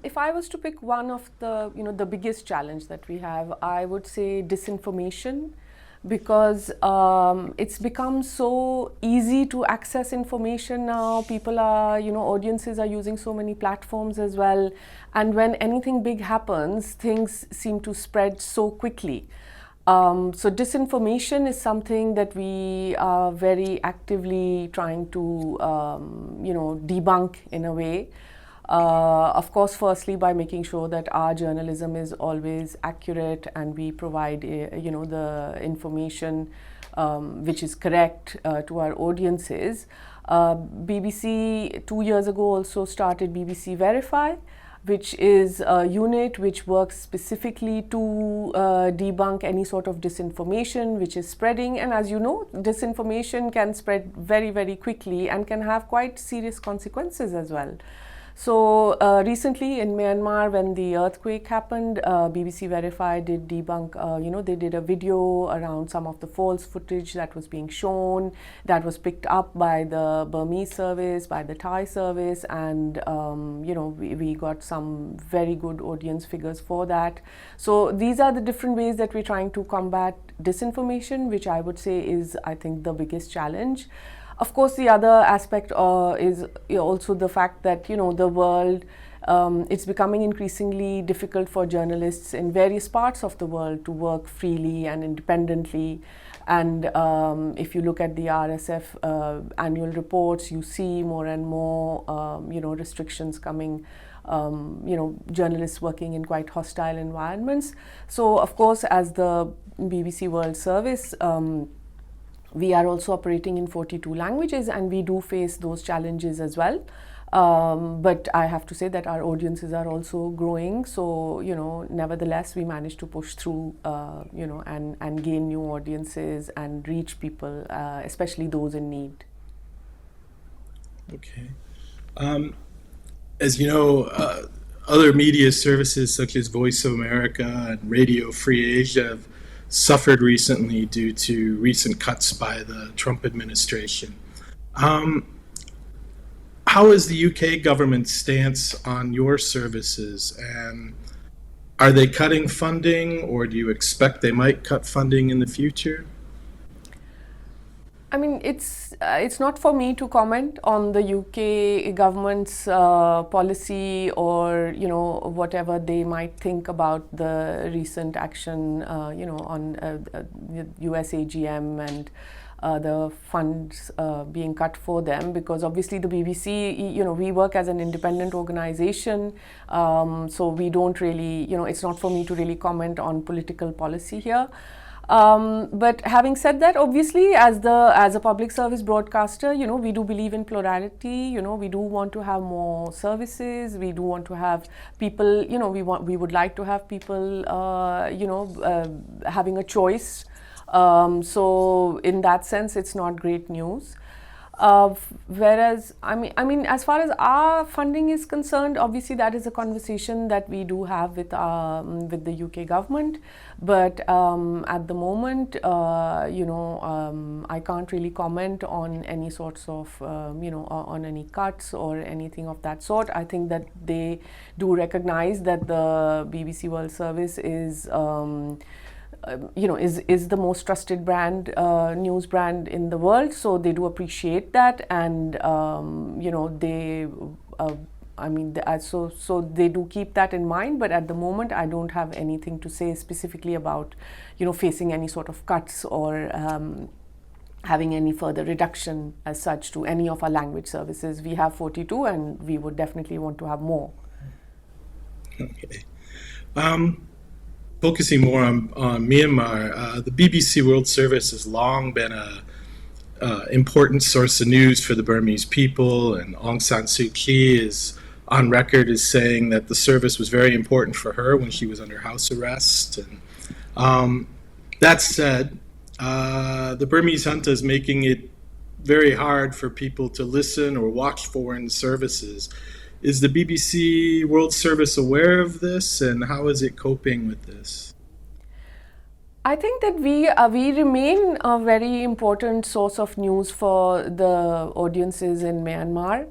If I was to pick one of the, the biggest challenge that we have, I would say disinformation, because it's become so easy to access information now. People are, audiences are using so many platforms as well. And when anything big happens, things seem to spread so quickly. So disinformation is something that we are very actively trying to, debunk in a way. Of course, firstly, by making sure that our journalism is always accurate and we provide, the information which is correct to our audiences. BBC 2 years ago also started BBC Verify, which is a unit which works specifically to debunk any sort of disinformation which is spreading. And as you know, disinformation can spread very, very quickly and can have quite serious consequences as well. So recently in Myanmar, when the earthquake happened, BBC Verify did debunk, they did a video around some of the false footage that was being shown, that was picked up by the Burmese service, by the Thai service, and, we got some very good audience figures for that. So these are the different ways that we're trying to combat disinformation, which I would say is, I think, the biggest challenge. Of course, the other aspect is also the fact that, the world, it's becoming increasingly difficult for journalists in various parts of the world to work freely and independently. And if you look at the RSF annual reports, you see more and more, restrictions coming, journalists working in quite hostile environments. So, of course, as the BBC World Service, we are also operating in 42 languages, and we do face those challenges as well. But I have to say that our audiences are also growing. So, nevertheless, we manage to push through, and gain new audiences and reach people, especially those in need. Okay. As you know, other media services such as Voice of America and Radio Free Asia have suffered recently due to recent cuts by the Trump administration. How is the UK government's stance on your services, and are they cutting funding, or do you expect they might cut funding in the future? I mean, it's not for me to comment on the UK government's policy or, whatever they might think about the recent action, on US AGM and the funds being cut for them, because obviously the BBC, we work as an independent organization, so we don't really, it's not for me to really comment on political policy here. But having said that, obviously, as a public service broadcaster, we do believe in plurality. We do want to have more services. We do want to have people. We would like to have people. Having a choice. So in that sense, it's not great news. Whereas, I mean, as far as our funding is concerned, obviously that is a conversation that we do have with the UK government. But at the moment, I can't really comment on any sorts of, on any cuts or anything of that sort. I think that they do recognize that the BBC World Service is. Is the most trusted brand, news brand in the world. So they do appreciate that, and they, so they do keep that in mind. But at the moment, I don't have anything to say specifically about, facing any sort of cuts or having any further reduction as such to any of our language services. We have 42, and we would definitely want to have more. Okay. Focusing more on Myanmar, the BBC World Service has long been an important source of news for the Burmese people, and Aung San Suu Kyi is on record as saying that the service was very important for her when she was under house arrest. And that said, the Burmese junta is making it very hard for people to listen or watch foreign services. Is the BBC World Service aware of this, and how is it coping with this? I think that we remain a very important source of news for the audiences in Myanmar.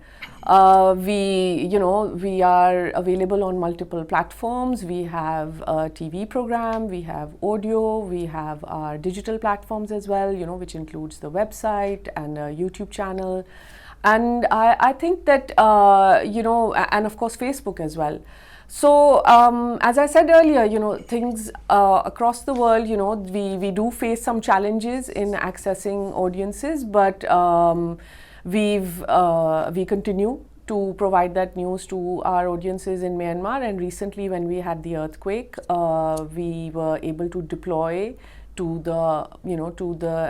We are available on multiple platforms. We have a TV program, we have audio, we have our digital platforms as well, which includes the website and a YouTube channel. And I think that, and of course Facebook as well. So as I said earlier, things across the world, we do face some challenges in accessing audiences, but we continue to provide that news to our audiences in Myanmar. And recently, when we had the earthquake, we were able to deploy to the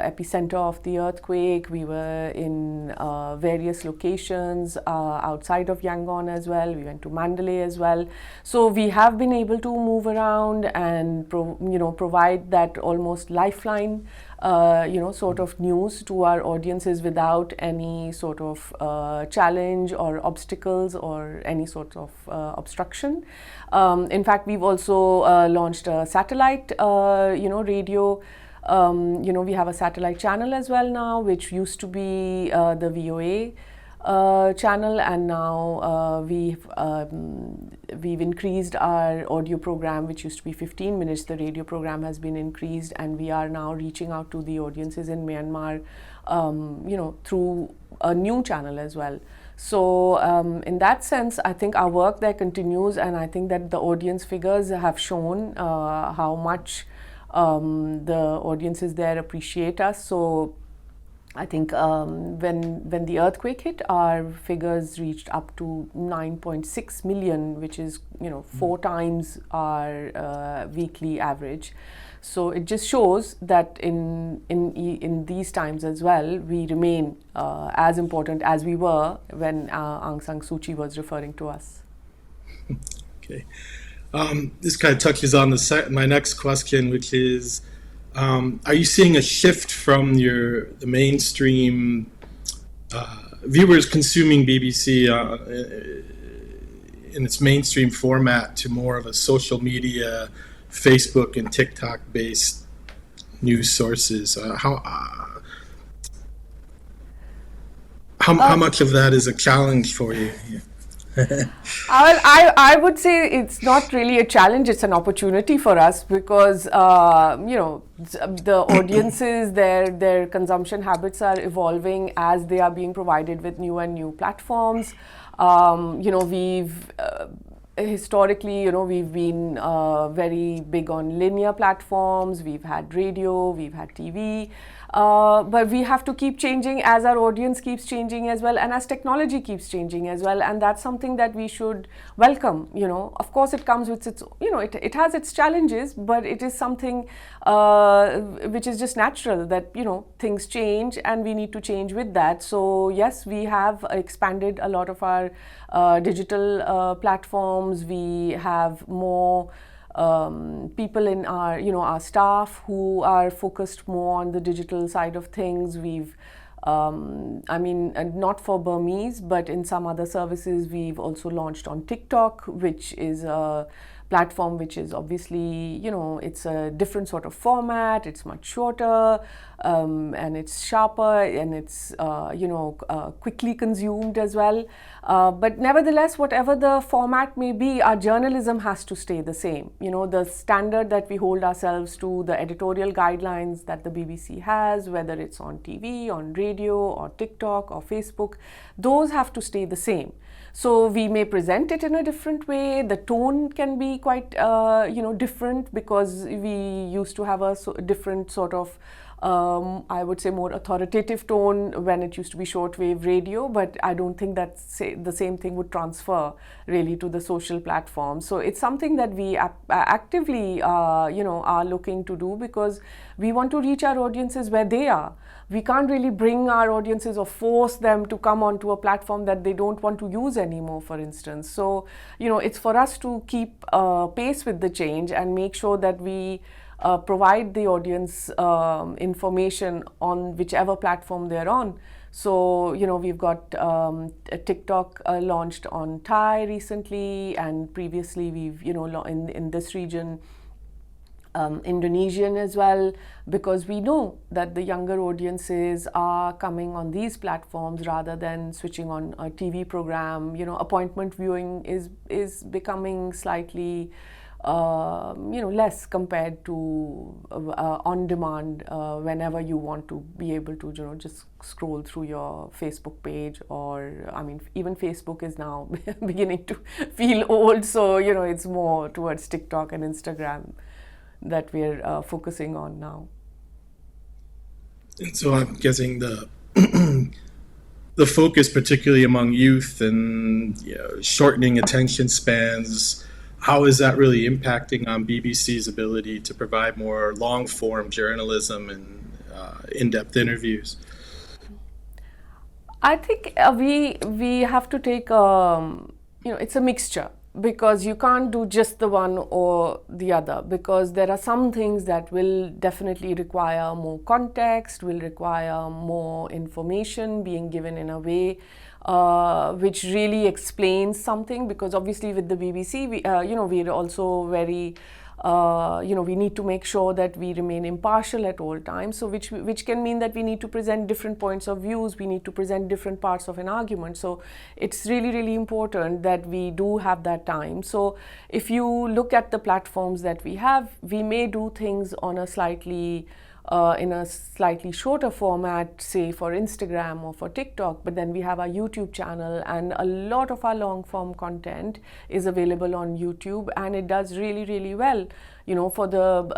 epicenter of the earthquake. We were in various locations outside of Yangon as well. We went to Mandalay as well. So we have been able to move around and provide that almost lifeline sort of news to our audiences without any sort of challenge or obstacles or any sort of obstruction. In fact, we've also launched a satellite, radio. We have a satellite channel as well now, which used to be the VOA channel, and now we've increased our audio program, which used to be 15 minutes. The radio program has been increased, and we are now reaching out to the audiences in Myanmar, through a new channel as well. So in that sense, I think our work there continues, and I think that the audience figures have shown how much the audiences there appreciate us. So I think when the earthquake hit, our figures reached up to 9.6 million, which is 4 times our weekly average. So it just shows that in these times as well, we remain as important as we were when Aung San Suu Kyi was referring to us. Okay. This kind of touches on my next question, which is, are you seeing a shift from the mainstream viewers consuming BBC in its mainstream format to more of a social media, Facebook and TikTok based news sources? How much of that is a challenge for you? I would say it's not really a challenge, it's an opportunity for us, because the audiences, their consumption habits are evolving as they are being provided with new and new platforms. We've historically, we've been very big on linear platforms. We've had radio, we've had TV. But we have to keep changing as our audience keeps changing as well, and as technology keeps changing as well, and that's something that we should welcome. Of course it comes with its, it has its challenges, but it is something which is just natural, that things change and we need to change with that. So yes, we have expanded a lot of our digital platforms. We have more people in our staff who are focused more on the digital side of things. We've not for Burmese, but in some other services, we've also launched on TikTok, which is a platform which is obviously, it's a different sort of format. It's much shorter, and it's sharper, and it's quickly consumed as well. But nevertheless, whatever the format may be, our journalism has to stay the same. The standard that we hold ourselves to, the editorial guidelines that the BBC has, whether it's on TV, on radio, or TikTok, or Facebook, those have to stay the same. So we may present it in a different way. The tone can be quite, different, because we used to have a different sort of, I would say, more authoritative tone when it used to be shortwave radio, but I don't think that the same thing would transfer really to the social platform. So it's something that we actively, are looking to do, because we want to reach our audiences where they are. We can't really bring our audiences or force them to come onto a platform that they don't want to use anymore, for instance. So, it's for us to keep pace with the change and make sure that we provide the audience information on whichever platform they're on. So, we've got TikTok launched on Thai recently, and previously we've, in this region, Indonesian as well, because we know that the younger audiences are coming on these platforms rather than switching on a TV program. Appointment viewing is becoming slightly less compared to on demand, whenever you want to be able to just scroll through your Facebook page, or even Facebook is now beginning to feel old, so it's more towards TikTok and Instagram that we're focusing on now. And so I'm guessing the the focus, particularly among youth and shortening attention spans, how is that really impacting on BBC's ability to provide more long-form journalism and in-depth interviews? I think we have to take it's a mixture, because you can't do just the one or the other, because there are some things that will definitely require more context, will require more information being given in a way which really explains something. Because obviously with the BBC, we're also very we need to make sure that we remain impartial at all times. So which can mean that we need to present different points of views, we need to present different parts of an argument. So it's really, really important that we do have that time. So if you look at the platforms that we have, we may do things on a slightly in a slightly shorter format, say for Instagram or for TikTok, but then we have our YouTube channel, and a lot of our long form content is available on YouTube, and it does really, really well. For the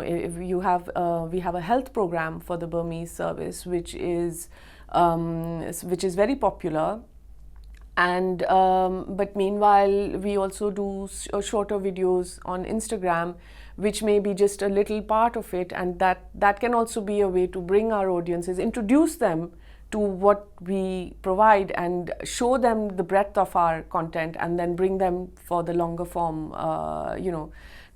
if you have we have a health program for the Burmese service, which is very popular. And but meanwhile, we also do shorter videos on Instagram, which may be just a little part of it, and that can also be a way to bring our audiences, introduce them to what we provide, and show them the breadth of our content, and then bring them for the longer form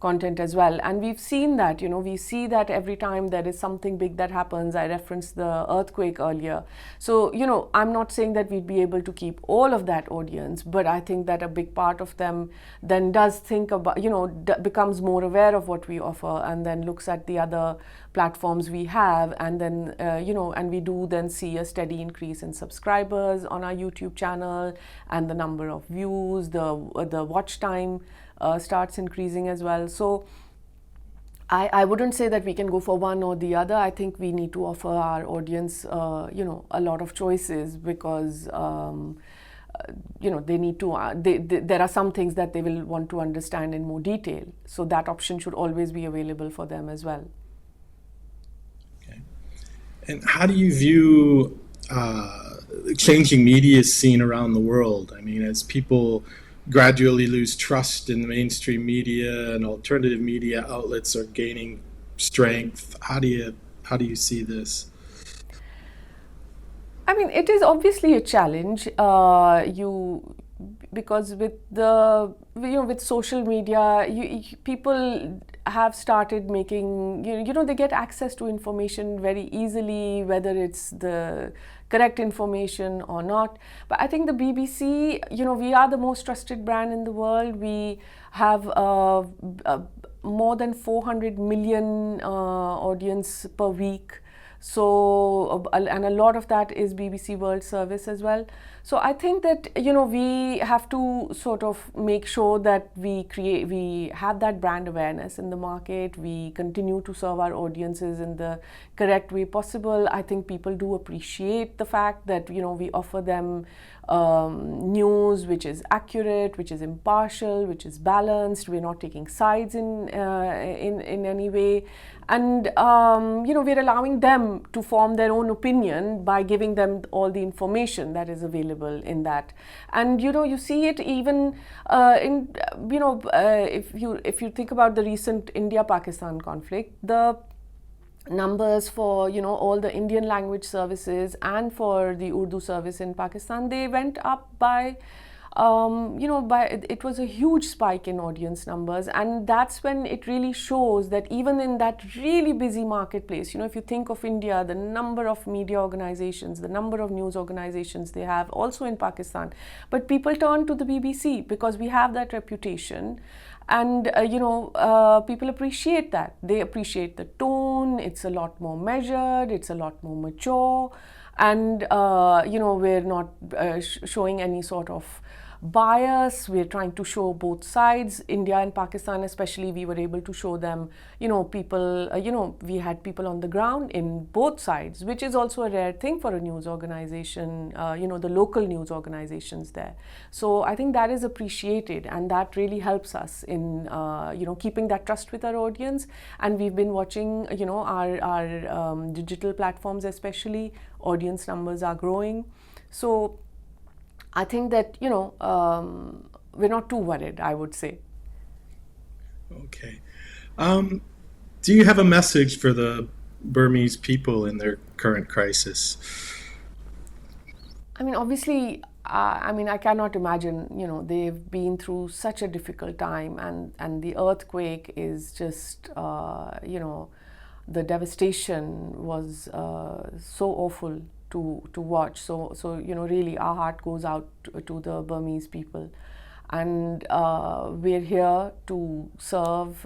content as well. And we've seen that, we see that every time there is something big that happens. I referenced the earthquake earlier. So, I'm not saying that we'd be able to keep all of that audience, but I think that a big part of them then does think about, becomes more aware of what we offer, and then looks at the other platforms we have, and then, and we do then see a steady increase in subscribers on our YouTube channel, and the number of views, the watch time starts increasing as well. So I wouldn't say that we can go for one or the other. I think we need to offer our audience, a lot of choices, because they need to. There are some things that they will want to understand in more detail. So that option should always be available for them as well. Okay. And how do you view changing media scene around the world? I mean, as people gradually lose trust in the mainstream media and alternative media outlets are gaining strength, how do you see this? I mean, it is obviously a challenge. Because with with social media, people have started making, they get access to information very easily, whether it's the correct information or not. But I think the BBC, we are the most trusted brand in the world. We have more than 400 million audience per week. So, and a lot of that is BBC World Service as well. So I think that, we have to sort of make sure that we have that brand awareness in the market. We continue to serve our audiences in the correct way possible. I think people do appreciate the fact that, we offer them news which is accurate, which is impartial, which is balanced. We're not taking sides in any way. And, we're allowing them to form their own opinion by giving them all the information that is available in that. And, you see it even in, if you think about the recent India-Pakistan conflict, the numbers for all the Indian language services and for the Urdu service in Pakistan, they went up by it was a huge spike in audience numbers. And that's when it really shows that even in that really busy marketplace, if you think of India, the number of media organizations, the number of news organizations they have also in Pakistan, but people turn to the BBC because we have that reputation. and people appreciate that. They appreciate the tone. It's a lot more measured, it's a lot more mature, and we're not showing any sort of bias. We're trying to show both sides. India and Pakistan especially, we were able to show them, people, we had people on the ground in both sides, which is also a rare thing for a news organization, the local news organizations there. So I think that is appreciated, and that really helps us in keeping that trust with our audience. And we've been watching our digital platforms, especially audience numbers are growing. So I think that we're not too worried, I would say. Okay. Do you have a message for the Burmese people in their current crisis? I mean, obviously, I cannot imagine, they've been through such a difficult time, and the earthquake is just, the devastation was so awful to watch. So really our heart goes out to the Burmese people, and we're here to serve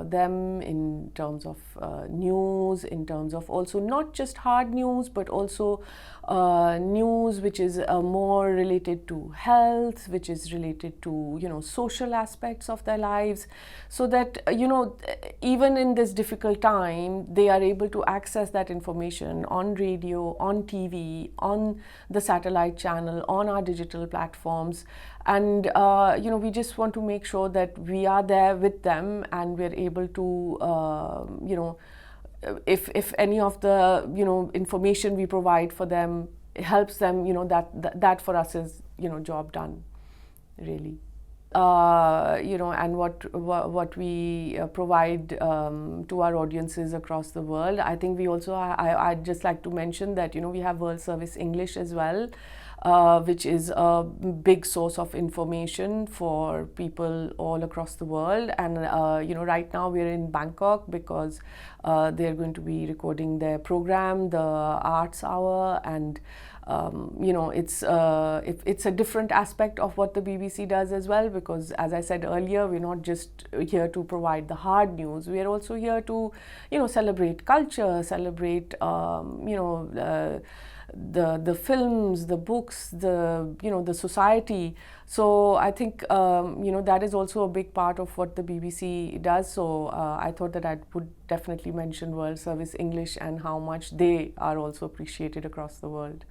them in terms of news, in terms of also not just hard news, but also news which is more related to health, which is related to social aspects of their lives, so that even in this difficult time they are able to access that information on radio, on TV, on the satellite channel, on our digital platforms. And we just want to make sure that we are there with them, and we're able to if any of the information we provide for them helps them, that for us is job done, really. And what we provide to our audiences across the world. I think we also, I'd just like to mention that we have World Service English as well, which is a big source of information for people all across the world. And right now we're in Bangkok because they're going to be recording their program, the Arts Hour, and it's a different aspect of what the BBC does as well, because as I said earlier, we're not just here to provide the hard news. We are also here to celebrate culture, celebrate the films, the books, the society. So I think that is also a big part of what the BBC does. So I thought that I would definitely mention World Service English and how much they are also appreciated across the world.